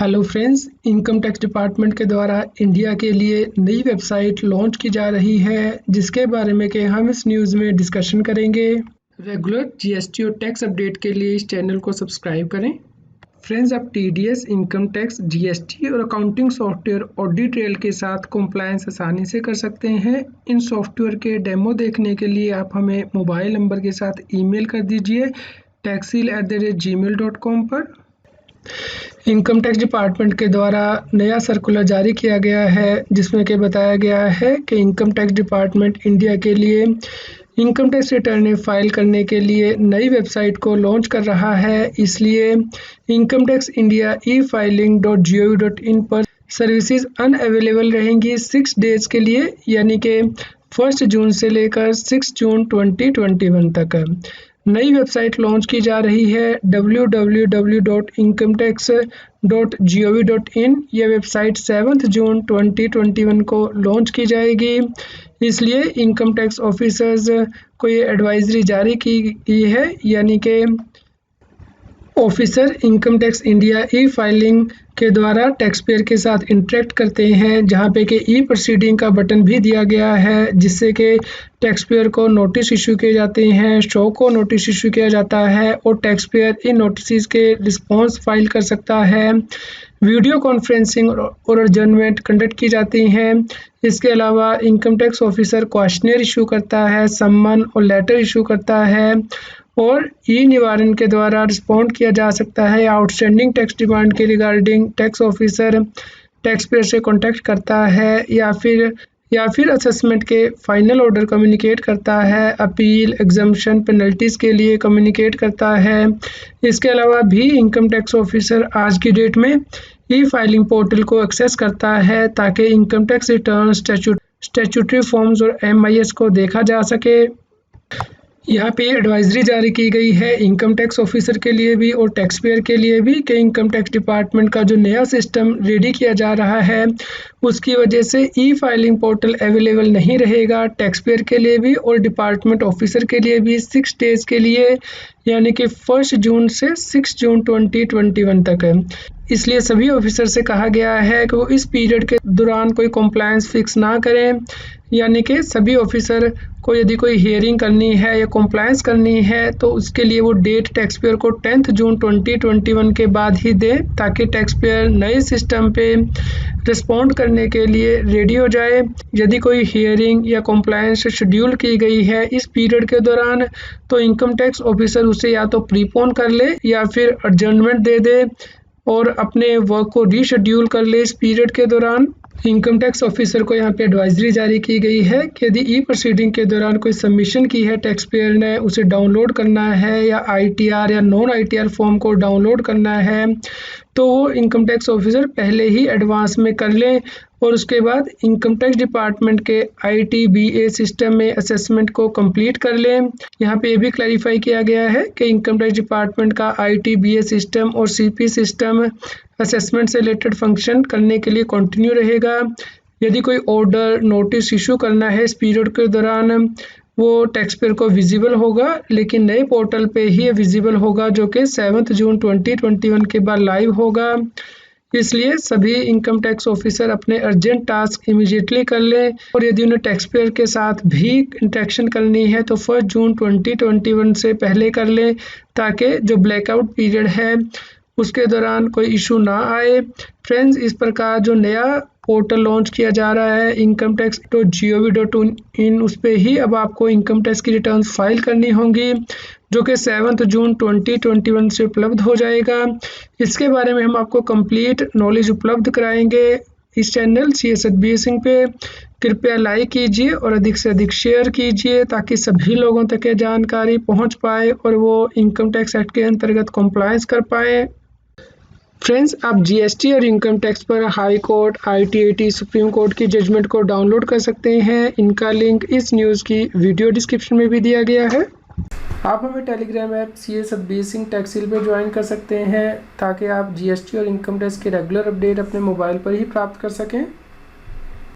Hello friends, income tax department के द्वारा India के लिए नई वेबसाइट लॉन्च की जा रही है, जिसके बारे में कि हम इस न्यूज़ में डिस्कशन करेंगे। रेगुलर जीएसटी और टैक्स अपडेट के लिए इस चैनल को सब्सक्राइब करें। फ्रेंड्स, आप टीडीएस, इनकम टैक्स, जीएसटी और अकाउंटिंग सॉफ्टवेयर ऑडिट ट्रेल के साथ कंप्लायंस आसानी से कर सकते हैं। इन सॉफ्टवेयर के डेमो देखने के लिए आप हमें मोबाइल नंबर के साथ ईमेल कर दीजिए taxil@gmail.com पर। इनकम टैक्स डिपार्टमेंट के द्वारा नया सर्कुलर जारी किया गया है, जिसमें कि बताया गया है कि इनकम टैक्स डिपार्टमेंट इंडिया के लिए इनकम टैक्स रिटर्न फाइल करने के लिए नई वेबसाइट को लॉन्च कर रहा है। इसलिए इनकम टैक्स इंडिया e-filing.gov.in पर सर्विसेज अनअवेलेबल रहेंगी 6 डेज के लिए, यानी कि 1 जून से लेकर 6 जून 2021 तक। नई वेबसाइट लॉन्च की जा रही है www.incometax.gov.in। यह वेबसाइट 7 जून 2021 को लॉन्च की जाएगी। इसलिए इनकम टैक्स ऑफिसर्स को ये एडवाइजरी जारी की गई है, यानी कि ऑफिसर इनकम टैक्स इंडिया ई-फाइलिंग के द्वारा टैक्स पेयर के साथ इंटरेक्ट करते हैं, जहां पे कि ई प्रोसीडिंग का बटन भी दिया गया है, जिससे कि टैक्स पेयर को नोटिस इशू किए जाते हैं, शो को नोटिस इशू किया जाता है और टैक्स पेयर इन नोटिस के रिस्पॉन्स फाइल कर सकता है। वीडियो कॉन्फ्रेंसिंग और एडजर्नमेंट कंडक्ट की जाती हैं। इसके अलावा income tax officer questioner issue करता है, सम्मन और लेटर इशू करता है और ई निवारण के द्वारा रिस्पॉन्ड किया जा सकता है। आउटस्टैंडिंग टैक्स डिमांड के regarding tax officer tax payer से कॉन्टैक्ट करता है या फिर असेसमेंट के फाइनल ऑर्डर कम्युनिकेट करता है, अपील, एग्जम्पशन, पेनल्टीज़ के लिए कम्युनिकेट करता है। इसके अलावा भी इनकम टैक्स ऑफिसर आज की डेट में ई फाइलिंग पोर्टल को एक्सेस करता है, ताकि income tax return, statutory forms और MIS को देखा जा सके। यहाँ पे एडवाइजरी जारी की गई है इनकम टैक्स ऑफिसर के लिए भी और टैक्स पेयर के लिए भी कि इनकम टैक्स डिपार्टमेंट का जो नया सिस्टम रेडी किया जा रहा है, उसकी वजह से ई फाइलिंग पोर्टल अवेलेबल नहीं रहेगा टैक्स पेयर के लिए भी और डिपार्टमेंट ऑफिसर के लिए भी 6 डेज के लिए, यानी कि 1 जून से 6 जून 2021 तक है। इसलिए सभी ऑफिसर से कहा गया है कि वो इस पीरियड के दौरान कोई कॉम्प्लायंस फिक्स ना करें, यानी कि सभी ऑफिसर को यदि कोई हियरिंग करनी है या कॉम्प्लायंस करनी है तो उसके लिए वो डेट टैक्स पेयर को 10 जून 2021 के बाद ही दें, ताकि टैक्स पेयर नए सिस्टम पे रिस्पॉन्ड करने के लिए रेडी हो जाए। यदि कोई हियरिंग या कॉम्प्लायंस शेड्यूल की गई है इस पीरियड के दौरान, तो इनकम टैक्स ऑफिसर उसे या तो प्रीपोन कर ले या फिर एडजर्नमेंट दे दे और अपने वर्क को रीशेड्यूल कर ले इस पीरियड के दौरान। इनकम टैक्स ऑफिसर को यहाँ पे एडवाइजरी जारी की गई है कि यदि ई प्रोसीडिंग के दौरान कोई सबमिशन की है टैक्स पेयर ने, उसे डाउनलोड करना है या ITR या नॉन ITR फॉर्म को डाउनलोड करना है, तो वो इनकम टैक्स ऑफिसर पहले ही एडवांस में कर लें और उसके बाद इनकम टैक्स डिपार्टमेंट के ITBA सिस्टम में असेसमेंट को कंप्लीट कर लें। यहाँ पे ये भी क्लैरिफाई किया गया है कि इनकम टैक्स डिपार्टमेंट का ITBA सिस्टम और CP सिस्टम असेसमेंट से रिलेटेड फंक्शन करने के लिए कंटिन्यू रहेगा। यदि कोई ऑर्डर, नोटिस इशू करना है इस पीरियड के दौरान, वो टैक्स पेयर को विजिबल होगा, लेकिन नए पोर्टल पे ही विजिबल होगा, जो कि 7 जून 2021 के बाद लाइव होगा। इसलिए सभी इनकम टैक्स ऑफिसर अपने अर्जेंट टास्क इमीडिएटली कर लें और यदि उन्हें टैक्स पेयर के साथ भी इंटरेक्शन करनी है तो 1 जून 2021 से पहले कर लें, ताकि जो ब्लैकआउट पीरियड है उसके दौरान कोई इशू ना आए। फ्रेंड्स, इस प्रकार जो नया पोर्टल लॉन्च किया जा रहा है इनकम टैक्स .gov.in, उस पर ही अब आपको इनकम टैक्स की रिटर्न फाइल करनी होंगी, जो कि 7 जून 2021 से उपलब्ध हो जाएगा। इसके बारे में हम आपको कंप्लीट नॉलेज उपलब्ध कराएंगे इस चैनल CSB सिंह पे। कृपया लाइक कीजिए और अधिक से अधिक शेयर कीजिए, ताकि सभी लोगों तक ये जानकारी पहुंच पाए और वो इनकम टैक्स एक्ट के अंतर्गत कॉम्प्लायंस कर पाए। फ्रेंड्स, आप GST और इनकम टैक्स पर high court, ITAT, supreme court की जजमेंट को डाउनलोड कर सकते हैं। इनका लिंक इस न्यूज़ की वीडियो डिस्क्रिप्शन में भी दिया गया है। आप हमें टेलीग्राम ऐप CSB सिंह टैक्सिल पे ज्वाइन कर सकते हैं, ताकि आप GST और इनकम टैक्स के रेगुलर अपडेट अपने मोबाइल पर ही प्राप्त कर सकें।